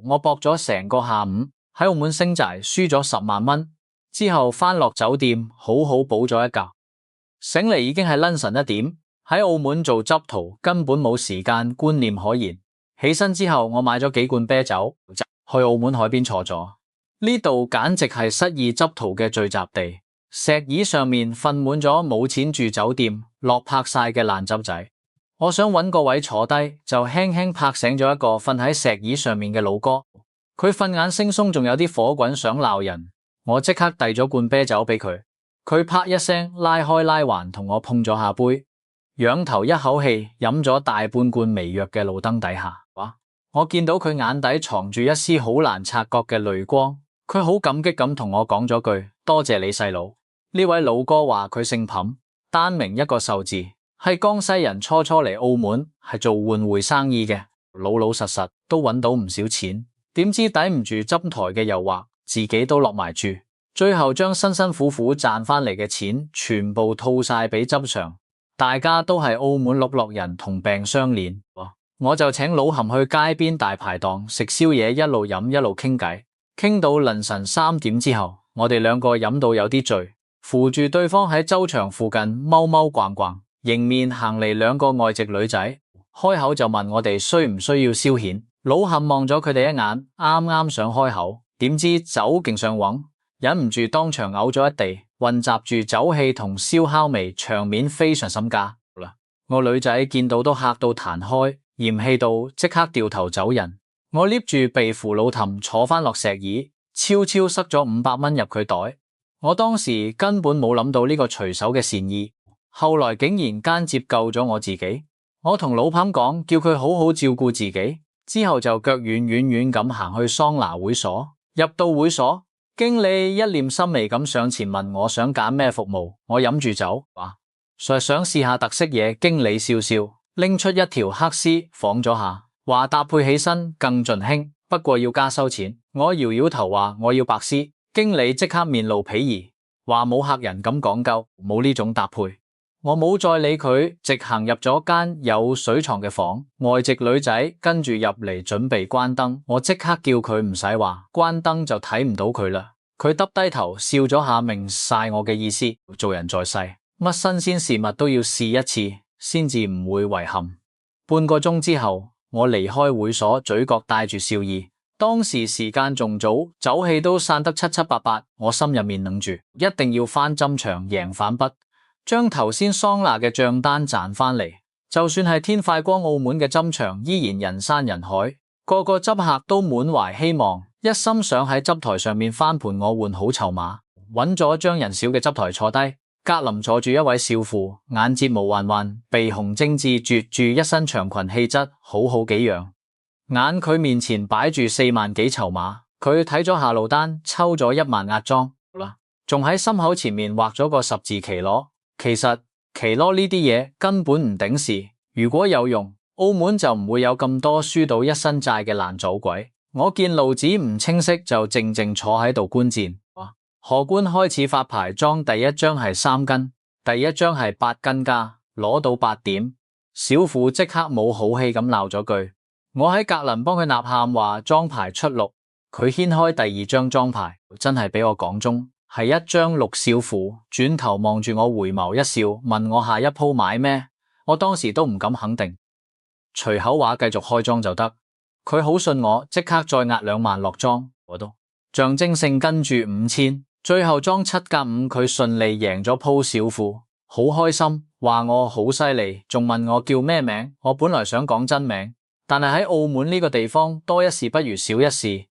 我搏咗成個下午喺澳門升寨，輸咗10萬蚊，之後返落酒店好好補咗一覺，醒嚟已經係凌晨1點。喺澳門做執徒根本冇時間觀念可言。起身之後我買咗幾罐啤酒，去澳門海邊坐咗。呢度簡直係失意執徒嘅聚集地，石椅上面瞓滿咗冇錢住酒店落魄晒嘅爛執仔。我想揾個位坐低，就輕輕拍醒咗一個瞓喺石椅上面嘅老哥。佢瞓眼惺忪，仲有啲火滾想鬧人。我即刻遞咗罐啤酒俾佢，佢啪一聲拉開拉環同我碰咗下杯，仰頭一口氣飲咗大半罐微弱嘅路燈底下。我見到佢眼底藏住一絲好難察覺嘅淚光，佢好感激咁同我講咗句多謝你細佬。呢位老哥話佢姓龐，單名一個壽字，係江西人，初嚟澳門係做換匯生意嘅，老實實都揾到唔少錢，點知抵唔住執台嘅誘惑，自己都落埋注，最後將辛辛苦苦賺翻嚟嘅錢全部吐晒俾執場。大家都係澳門碌落人，同病相憐。我就請老冚去街邊大排檔食宵夜，一路飲一路傾偈，傾到凌晨3點之後，我哋兩個飲到有啲醉，扶住對方喺周場附近踎逛逛，迎面行嚟2個外籍女仔，開口就問我哋需唔需要消遣。老冚望咗佢哋一眼，啱啱想開口，點知酒勁上癮，忍唔住當場嘔咗一地，混雜住酒氣同燒烤味，場面非常尷尬。我女仔見到都嚇到彈開，嫌棄到即刻掉頭走人。我捏住被扶老氹坐翻落石椅，悄悄塞咗500蚊入佢袋。我當時根本冇諗到呢個隨手嘅善意，後來竟然間接救咗我自己。我同老彭講，叫佢好好照顧自己，之後就腳軟咁行去桑拿會所。入到會所，經理一臉心微咁上前問我想揀咩服務，我飲住酒話想試下特色嘢。經理笑笑拎出一條黑絲仿咗下，話搭配起身更盡興，不過要加收錢。我搖搖頭話我要白絲。經理即刻面露鄙夷，話冇客人咁講究，冇呢種搭配。我冇再理佢，直行入咗間有水床嘅房。外籍女仔跟住入嚟準備關燈，我即刻叫佢唔使話，關燈就睇唔到佢啦。佢耷低頭笑咗下，明晒我嘅意思。做人在世，乜新鮮事物都要試一次，先至唔會遺憾。半個鐘之後，我離開會所，嘴角帶住笑意。當時時間仲早，酒氣都散得七七八八，我心入面諗住一定要翻針場贏反筆，將頭先桑拿嘅賬單賺翻嚟。就算係天快光，澳門嘅針場依然人山人海，個個執客都滿懷希望，一心想喺執台上面翻盤我換好籌碼。揾咗張人少嘅執台坐低，隔鄰坐住一位少婦，眼睫毛環環，鼻紅精緻，着住一身長裙，氣質好幾樣。眼佢面前擺住4萬幾籌碼，佢睇咗下路單，抽咗1萬壓莊，仲喺心口前面畫咗個十字旗鑼。其實旗鑼呢啲嘢根本唔頂事，如果有用，澳門就唔會有咁多輸到一身債嘅爛走鬼。我見路子唔清晰，就靜靜坐喺度觀戰。荷官開始發牌，莊第一張係3斤，第一張係8斤加，攞到8點。小婦即刻冇好氣咁鬧咗句。我喺隔鄰幫佢吶喊，話莊牌出6。佢掀開第2張莊牌，真係俾我講中，係一張6。少婦轉頭望住我，回眸一笑，問我下一鋪買咩？我當時都唔敢肯定，隨口話繼續開莊就得。佢好信我，即刻再壓2萬落莊，我都象徵性跟住5000。最後莊7加5，佢順利贏咗鋪。小婦好開心，話我好犀利，仲問我叫咩名。我本來想講真名，但係喺澳門呢個地方，多一事不如少一事，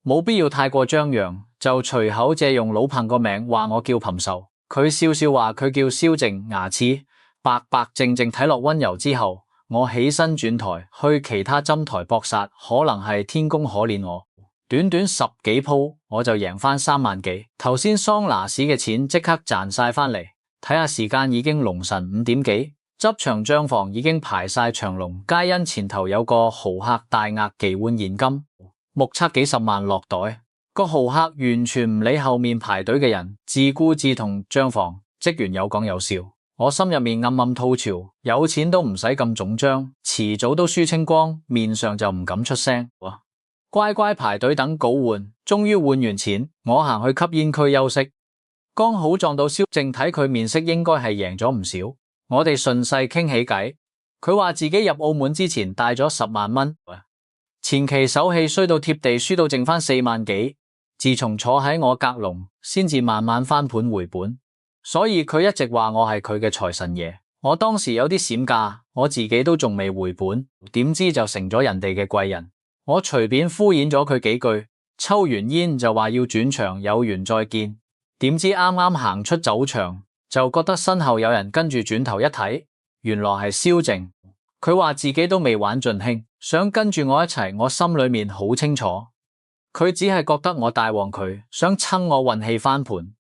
冇必要太過張揚，就隨口借用老彭個名，話我叫彭壽。佢笑笑話佢叫蕭靜，牙齒白白淨淨，睇落溫柔。之後我起身轉台去其他針台搏殺，可能係天公可憐我，短短10幾鋪我就贏翻3萬幾。頭先桑拿市嘅錢即刻賺晒翻嚟。睇下時間已經凌晨5點幾，執場賬房已經排晒長龍，皆因前頭有個豪客大額期換現金，目測幾十萬落袋。個豪客完全唔理後面排隊嘅人，自顧自同賬房職員有講有笑。我心入面暗暗吐槽，有錢都唔使咁腫張，遲早都輸清光，面上就唔敢出聲。乖乖排隊等稿換，終於換完錢，我行去吸煙區休息，剛好撞到蕭正，睇佢面色應該係贏咗唔少，我哋順勢傾起偈。佢話自己入澳門之前帶咗10萬蚊，前期手氣衰到貼地，輸到剩翻4萬幾，自從坐喺我格籠，先至慢慢翻盤回本，所以佢一直話我係佢嘅財神爺。我當時有啲閃價，我自己都仲未回本，點知就成咗人哋嘅貴人。我隨便敷衍咗佢幾句，抽完煙就話要轉場，有緣再見。點知啱啱行出酒場，就覺得身後有人跟住，轉頭一睇，原來係蕭正。佢話自己都未玩盡興，想跟住我一齊。我心裏面好清楚，佢只係覺得我大旺佢，想趁我運氣翻盤。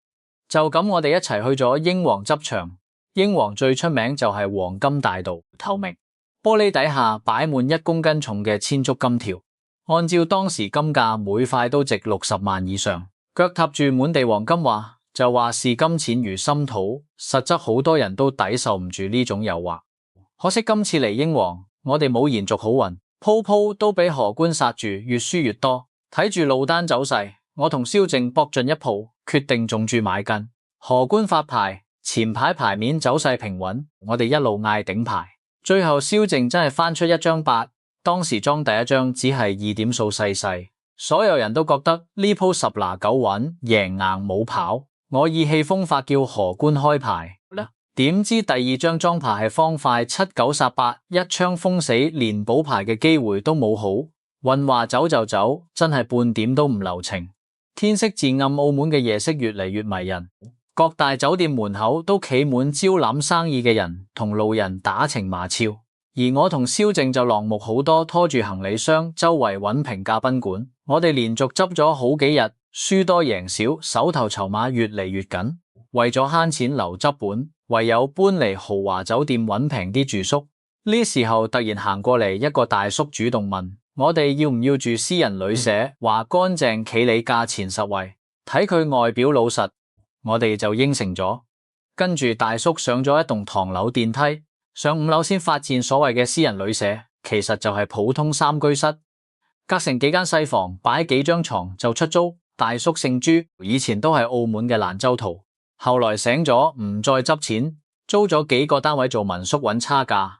就咁我哋一齊去咗英皇執場。英皇最出名就係黃金大道，透明玻璃底下擺滿1公斤重嘅千足金條，按照當時金價每塊都值60萬以上，腳踏住滿地黃金話，就話視金錢如砷土，實則好多人都抵受唔住呢種誘惑。可惜今次嚟英皇，我哋冇延續好運，鋪鋪都俾荷官殺住，越輸越多。睇住路單走勢，我同蕭正搏盡一鋪，決定重注買進。荷官發牌，前排牌面走勢平穩，我哋一路嗌頂牌，最後蕭正真係翻出一張8，當時裝第一張只係2點數細細，所有人都覺得呢鋪10拿9穩，贏硬冇跑。我意氣風發叫荷官開牌，點知第二張裝牌係方塊7 9殺8，一槍封死，連補牌嘅機會都冇好。運話走就走，真係半點都唔留情。天色漸暗，澳門嘅夜色越嚟越迷人，各大酒店門口都企滿招攬生意嘅人同路人打情罵俏，而我同蕭正就狼狽好多，拖住行李箱周圍揾平價賓館。我哋連續執咗好幾日，輸多贏少，手頭籌碼越嚟越緊，為咗慳錢留執本，唯有搬嚟豪華酒店揾平啲住宿。呢時候突然行過嚟一個大叔，主動問我哋要唔要住私人旅社，話乾淨企理，價錢實惠，睇佢外表老實，我哋就應承咗。跟住大叔上咗一棟唐樓電梯，上5樓先發現所謂嘅私人旅社其實就係普通3居室，隔成幾間細房，擺幾張床就出租。大叔姓朱，以前都係澳門嘅蘭州徒，後來醒咗唔再執錢，租咗幾個單位做民宿揾差價。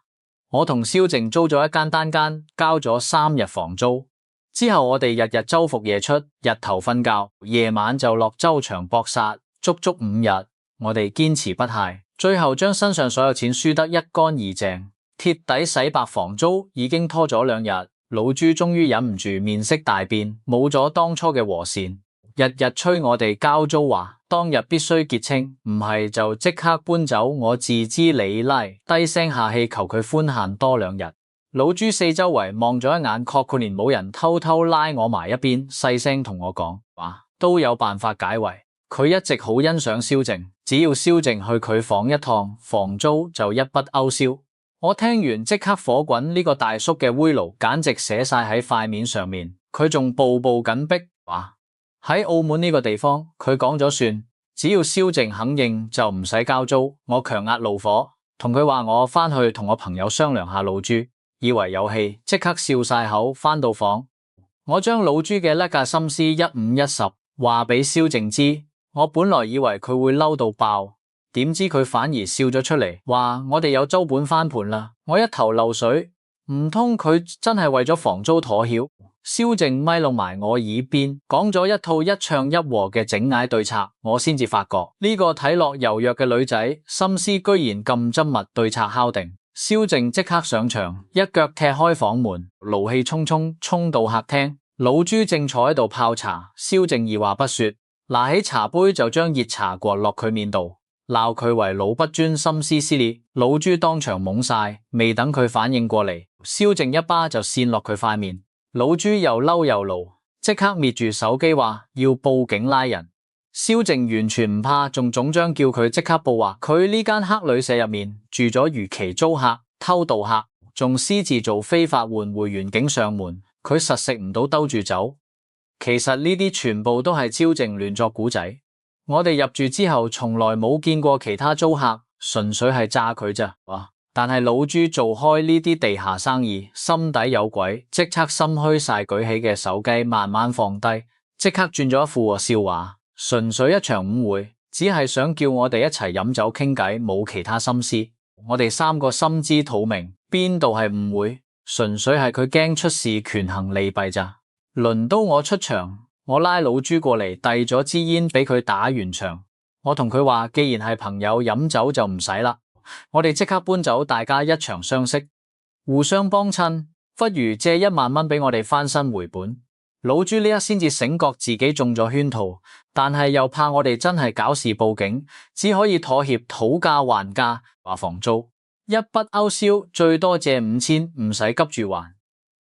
我同蕭正租咗一間單間，交咗3日房租。之後我哋日日周伏夜出，日頭瞓覺，夜晚就落周場搏殺，足足5日。我哋堅持不懈，最後將身上所有錢輸得一乾二淨，貼底洗白。房租已經拖咗2日，老朱終於忍唔住面色大變，冇咗當初嘅和善，日日催我哋交租，話當日必須結清，唔係就即刻搬走。我自知理拉，低聲下氣求佢寬限多2日。老朱四周圍望咗一眼，確認冇人，偷偷拉我埋一邊，細聲同我講話都有辦法解圍。佢一直好欣賞蕭正，只要蕭正去佢房一趟，房租就一筆勾銷。我聽完即刻火滾，呢個大叔嘅威爐簡直寫晒喺塊面上面。佢仲步步緊逼，話喺澳門呢個地方佢講咗算，只要蕭正肯應就唔使交租。我強壓怒火，同佢話我翻去同我朋友商量下。老朱以為有戲，即刻笑晒口。翻到房，我將老朱嘅甩價心思一五一十話俾蕭正知。我本來以為佢會嬲到爆，點知佢反而笑咗出嚟，話我哋有租本翻盤啦。我一頭漏水，唔通佢真係為咗房租妥協？蕭正咪攏埋我耳邊，講咗一套一唱一和嘅整捱對策，我先至發覺呢個睇落柔弱嘅女仔心思居然咁縝密。對策敲定，蕭正即刻上場，一腳踢開房門，怒氣沖沖衝到客廳。老朱正坐喺度泡茶，蕭正二話不說，拿起茶杯就將熱茶灌落佢面度，鬧佢為老不尊，心思撕裂。老朱當場懵晒，未等佢反應過嚟，蕭正一巴就扇落佢塊面。老朱又嬲又怒，即刻滅住手機，話要報警拉人。蕭正完全唔怕，仲總章叫佢即刻報，話佢呢間黑旅社入面住咗逾期租客、偷渡客，仲私自做非法換會員境上門，佢實食唔到兜住走。其實呢啲全部都係蕭正亂作古仔。我哋入住之後從來冇見過其他租客，純粹係詐佢咋。但係老朱做開呢啲地下生意，心底有鬼，即刻心虛晒，舉起嘅手機慢慢放低，即刻轉咗一副笑話，純粹一場誤會，只係想叫我哋一齊飲酒傾偈，冇其他心思。我哋三個心知肚明，邊度係誤會，純粹係佢驚出事，權衡利弊咋。輪到我出場，我拉老朱過嚟，遞咗支煙俾佢打完場。我同佢話，既然係朋友，飲酒就唔使啦。我哋即刻搬走，大家一場相識，互相幫襯，不如借1萬蚊俾我哋翻身回本。老朱呢一先至醒覺自己中咗圈套，但係又怕我哋真係搞事報警，只可以妥協討價還價，話房租一筆勾銷，最多借5000，唔使急住還。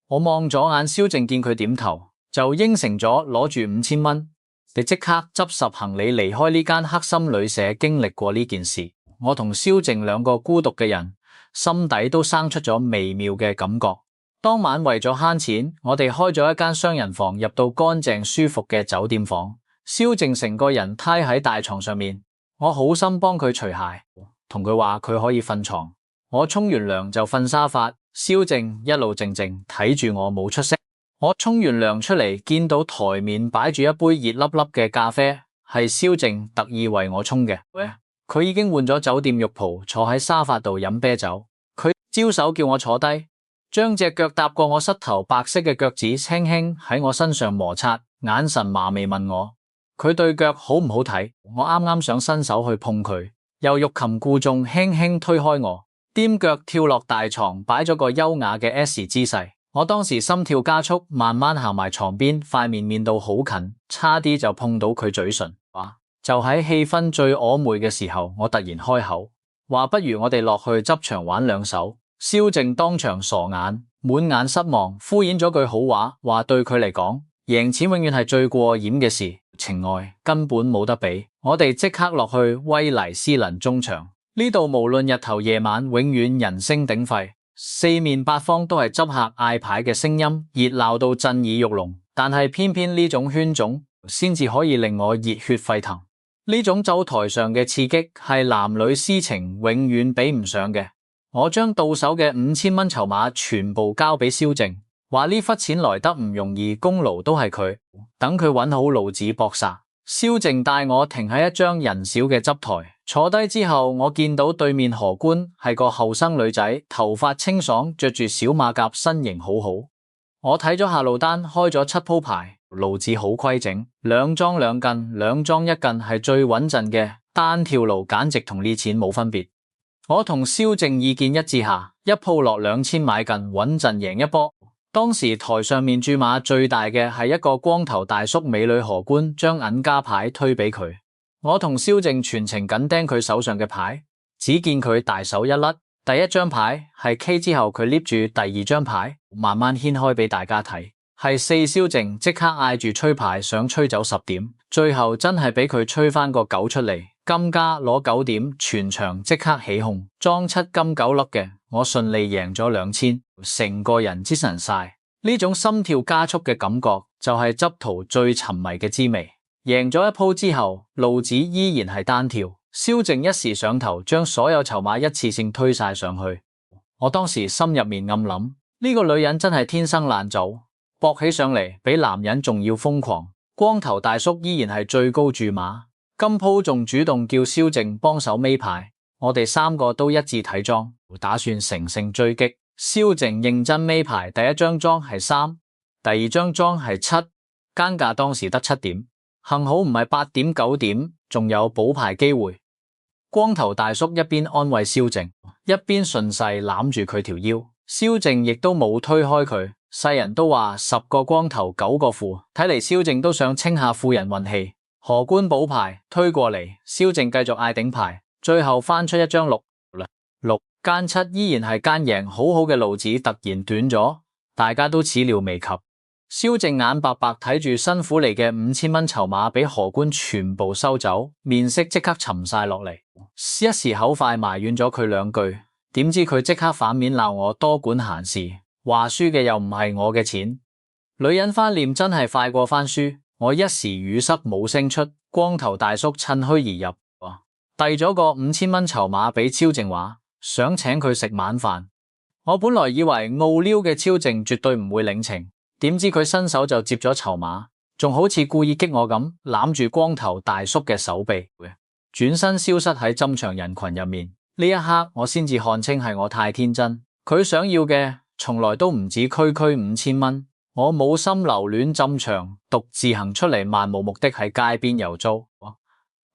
我望咗眼蕭靜，見佢點頭，就應承咗，攞住5000蚊，你即刻執拾行李離開呢間黑心旅社。經歷過呢件事，我同蕭靜兩個孤獨嘅人，心底都生出咗微妙嘅感覺。當晚為咗慳錢，我哋開咗一間雙人房，入到乾淨舒服嘅酒店房。蕭靜成個人癱喺大床上面，我好心幫佢除鞋，同佢話佢可以瞓床。我沖完涼就瞓沙發，蕭靜一路靜靜睇住我冇出聲。我沖完涼出嚟，見到台面擺住一杯熱粒粒嘅咖啡，係蕭靜特意為我沖嘅。佢已經換咗酒店浴袍，坐喺沙發度飲啤酒。佢招手叫我坐低，將隻腳踏過我膝頭，白色嘅腳趾輕輕喺我身上摩擦，眼神麻味問我佢對腳好唔好睇。我啱啱想伸手去碰佢，又欲擒故縱，輕輕推開我，踮腳跳落大床，擺咗個優雅嘅 S 姿勢。我當時心跳加速，慢慢行埋床邊，塊面面到好近，差啲就碰到佢嘴唇。就喺氣氛最曖昧嘅時候，我突然開口話，不如我哋落去執場玩兩手。蕭靜當場傻眼，滿眼失望，敷衍咗句好話，話對佢嚟講，贏錢永遠係最過癮嘅事，情愛根本冇得比。我哋即刻落去威尼斯人中場，呢度無論日頭夜晚，永遠人聲鼎沸，四面八方都係執客嗌牌嘅聲音，熱鬧到震耳欲聾。但係偏偏呢種圈種先至可以令我熱血沸騰。呢種走台上嘅刺激係男女私情永遠比唔上嘅。我將到手嘅5000蚊籌碼全部交俾蕭靜，話呢筆錢來得唔容易，功勞都係佢，等佢揾好路子搏殺。蕭靜帶我停喺一張人少嘅執台，坐低之後，我見到對面荷官係個後生女仔，頭髮清爽，着住小馬甲，身形好好。我睇咗下路單，開咗7鋪牌，路子好規整，2莊2近，2莊1近係最穩陣嘅，單跳路簡直同呢錢冇分別。我同蕭靜意見一致下，一鋪落2000買近，穩陣贏一波。當時台上面注碼最大嘅係一個光頭大叔美女荷官，將銀家牌推俾佢。我同蕭靜全程緊盯佢手上嘅牌，只見佢大手一甩，第一張牌係 K 之後，佢捏住第2張牌，慢慢掀開俾大家睇，係4。蕭靜即刻嗌住吹牌，想吹走10點，最後真係俾佢吹翻個9出嚟，金家攞9點，全場即刻起哄，莊7金9粒嘅，我順利贏咗2000，成個人精神晒。呢種心跳加速嘅感覺就係執徒最沉迷嘅滋味。贏咗一鋪之後，路子依然係單跳。蕭靜一時上頭，將所有籌碼一次性推晒上去。我當時心入面暗諗，呢個女人真係天生爛賭，搏起上嚟比男人仲要瘋狂。光頭大叔依然係最高注碼，今鋪仲主動叫蕭靜幫手尾牌。我哋3個都一致睇莊，打算乘勝追擊。蕭靜認真尾牌，第一張莊係3，第2張莊係7，間價當時得7點，幸好唔係8點9點，仲有補牌機會。光頭大叔一邊安慰蕭靜，一邊順勢攬住佢條腰。蕭靜亦都冇推開佢。世人都話10個光頭9個富，睇嚟蕭靜都想清下富人運氣。荷官補牌推過嚟，蕭靜繼續嗌頂牌，最後翻出一張6，間7依然係間贏好好嘅路子，突然短咗，大家都始料未及。蕭靜眼白白睇住辛苦嚟嘅5000蚊籌碼俾荷官全部收走，面色即刻沉晒落嚟，一時口快埋怨咗佢2句，點知佢即刻反面鬧我多管閒事，話輸嘅又唔係我嘅錢。女人翻臉真係快過翻書，我一時語塞冇聲出。光頭大叔趁虛而入，遞咗個5000蚊籌碼俾蕭靜話，想請佢食晚飯。我本來以為傲嬌嘅超靜絕對唔會領情，點知佢伸手就接咗籌碼，仲好似故意激我咁攬住光頭大叔嘅手臂，轉身消失喺針場人群入面。呢一刻我先至看清係我太天真，佢想要嘅從來都唔止區5000蚊。我冇心留戀針場，獨自行出嚟漫無目的喺街邊遊租。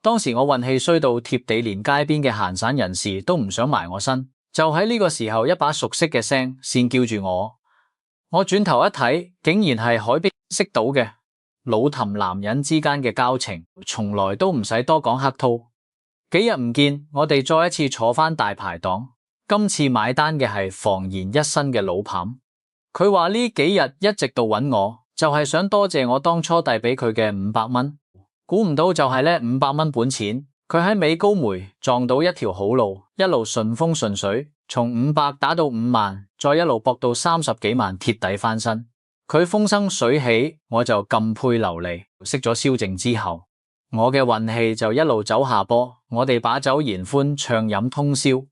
當時我運氣衰到貼地，連街邊嘅閒散人士都唔想埋我身。就喺呢個時候，一把熟悉嘅聲線叫住我。我轉頭一睇，竟然係海邊識到嘅老氹男人之間嘅交情，從來都唔使多講客套。幾日唔見，我哋再一次坐返大排檔，今次買單嘅係房言一身嘅老譚。佢話呢幾日一直到揾我，就係想多謝我當初遞俾佢嘅500蚊。估唔到就係呢500蚊本錢，佢喺美高梅撞到一條好路，一路順風順水，從500打到5萬，再一路搏到30幾萬貼底翻身。佢風生水起，我就撳配流離。識咗蕭靜之後，我嘅運氣就一路走下坡。我哋把酒言歡，暢飲通宵。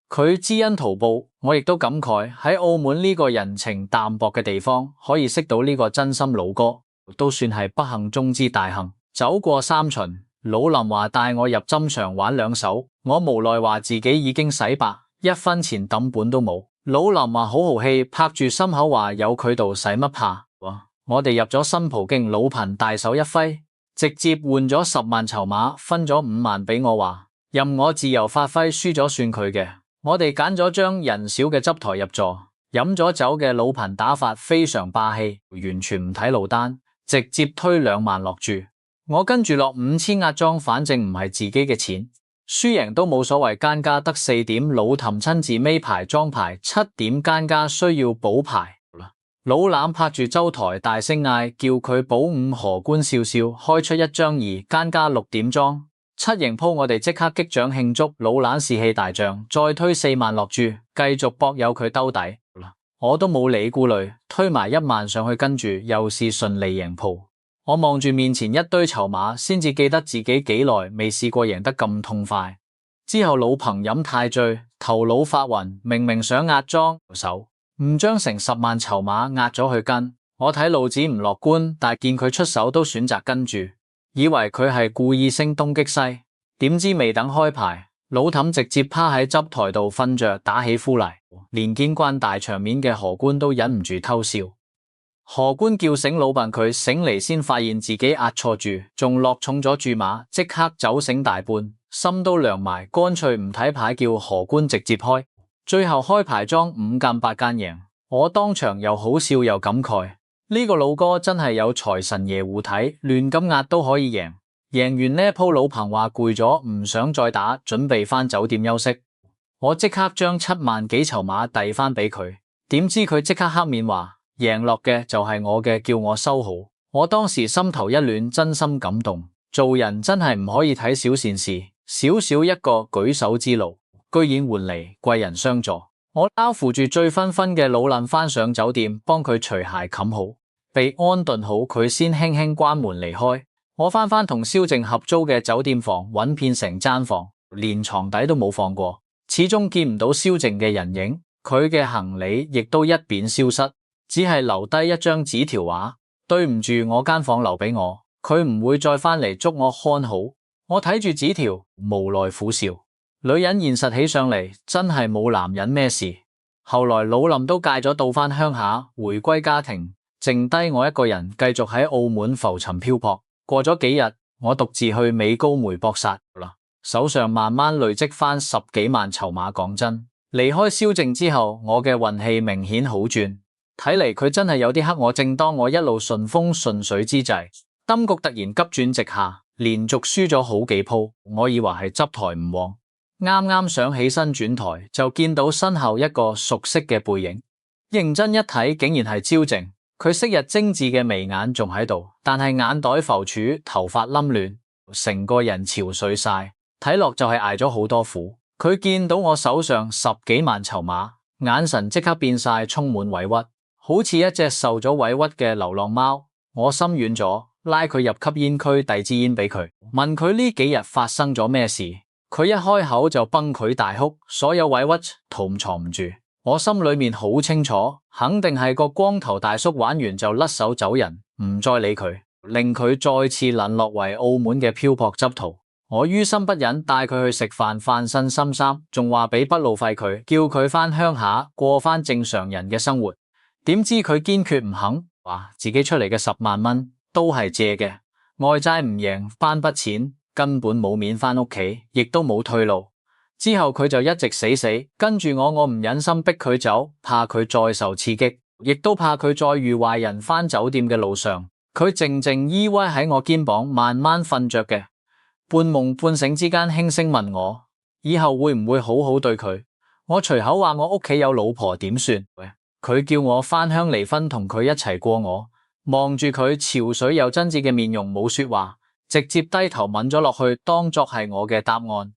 佢知恩圖報，我亦都感慨喺澳門呢個人情淡薄嘅地方，可以識到呢個真心老哥，都算係不幸中之大幸。走過3巡，老林話帶我入針場玩2手，我無奈話自己已經洗白，1分錢抌本都冇。老林話好豪氣，拍住心口話有佢度使乜怕。我哋入咗新葡京，老貧大手一揮，直接換咗10萬籌碼，分咗5萬俾我話，任我自由發揮，輸咗算佢嘅。我哋揀咗張人少嘅執台入座，飲咗酒嘅老貧打法非常霸氣，完全唔睇路單，直接推2萬落注。我跟住落5000壓莊，反正唔係自己嘅錢，輸贏都冇所謂。奸家得4點，老譚親自尾牌莊牌7點，奸家需要補牌。老欖拍住周台大聲嗌，叫佢補5。荷官笑笑開出1張2，奸家6點莊。7贏鋪我哋即刻擊掌慶祝，老懶士氣大漲，再推4萬落注，繼續搏有佢兜底。我都冇理顧慮，推埋1萬上去，跟住又是順利贏鋪。我望住面前一堆籌碼，先至記得自己幾耐未試過贏得咁痛快。之後老彭飲太醉，頭腦發暈，明明想壓莊手，唔將成10萬籌碼壓咗去跟。我睇路子唔樂觀，但見佢出手都選擇跟住。以為佢係故意聲東擊西，點知未等開牌，老譚直接趴喺執台度瞓着，打起呼嚟，連見慣大場面嘅荷官都忍唔住偷笑。荷官叫醒老笨，佢醒嚟先發現自己壓錯注，仲落重咗注碼，即刻酒醒大半，心都涼埋，乾脆唔睇牌，叫荷官直接開。最後開牌莊5間8間贏，我當場又好笑又感慨。呢個老哥真係有財神爺護體，亂咁壓都可以贏。贏完呢鋪，老彭話攰咗，唔想再打，準備返酒店休息。我即刻將7萬幾籌碼遞返俾佢，點知佢即刻黑面話贏落嘅就係我嘅，叫我收好。我當時心頭一暖，真心感動。做人真係唔可以睇小善事，小小一個舉手之勞，居然換嚟貴人相助。我撈扶住醉醺醺嘅老撚返上酒店，幫佢除鞋冚好。被安頓好，佢先輕輕關門離開。我返同蕭靜合租嘅酒店房，揾遍成間房，連床底都冇放過，始終見唔到蕭靜嘅人影。佢嘅行李亦都一便消失，只係留低一張紙條話：對唔住，我間房留俾我，佢唔會再返嚟捉我看好。我睇住紙條，無奈苦笑。女人現實起上嚟，真係冇男人咩事。後來老林都戒咗，到返鄉下，回歸家庭。剩低我一個人繼續喺澳門浮沉漂泊。過咗幾日，我獨自去美高梅搏殺啦，手上慢慢累積翻10幾萬籌碼。講真，離開蕭靜之後，我嘅運氣明顯好轉。睇嚟佢真係有啲黑我。正當我一路順風順水之際，金局突然急轉直下，連續輸咗好幾鋪。我以為係執台唔旺，啱啱想起身轉台，就見到身後一個熟悉嘅背影。認真一睇，竟然係蕭靜。佢昔日精緻嘅眉眼仲喺度，但係眼袋浮杵，頭髮冧亂，成個人憔悴晒，睇落就係挨咗好多苦。佢見到我手上10幾萬籌碼，眼神即刻變晒，充滿委屈，好似一隻受咗委屈嘅流浪貓。我心軟咗，拉佢入吸煙區遞支煙俾佢，問佢呢幾日發生咗咩事。佢一開口就崩潰大哭，所有委屈都藏唔住。我心裏面好清楚，肯定係個光頭大叔玩完就甩手走人，唔再理佢，令佢再次淪落為澳門嘅漂泊執徒。我於心不忍，帶佢去食飯，飯身心三，仲話俾筆路費佢，叫佢返鄉下過返正常人嘅生活。點知佢堅決唔肯，話自己出嚟嘅10萬蚊都係借嘅，外債唔贏翻筆錢，根本冇面返屋企，亦都冇退路。之後佢就一直死跟住我唔忍心逼佢走，怕佢再受刺激，亦都怕佢再遇壞人。返酒店嘅路上，佢靜靜依偎喺我肩膀，慢慢瞓着嘅。半夢半醒之間，輕聲問我以後會唔會好好對佢。我隨口話我屋企有老婆點算？佢叫我返鄉離婚同佢一齊過。我望住佢潮水又真摯嘅面容，冇說話，直接低頭吻咗落去，當作係我嘅答案。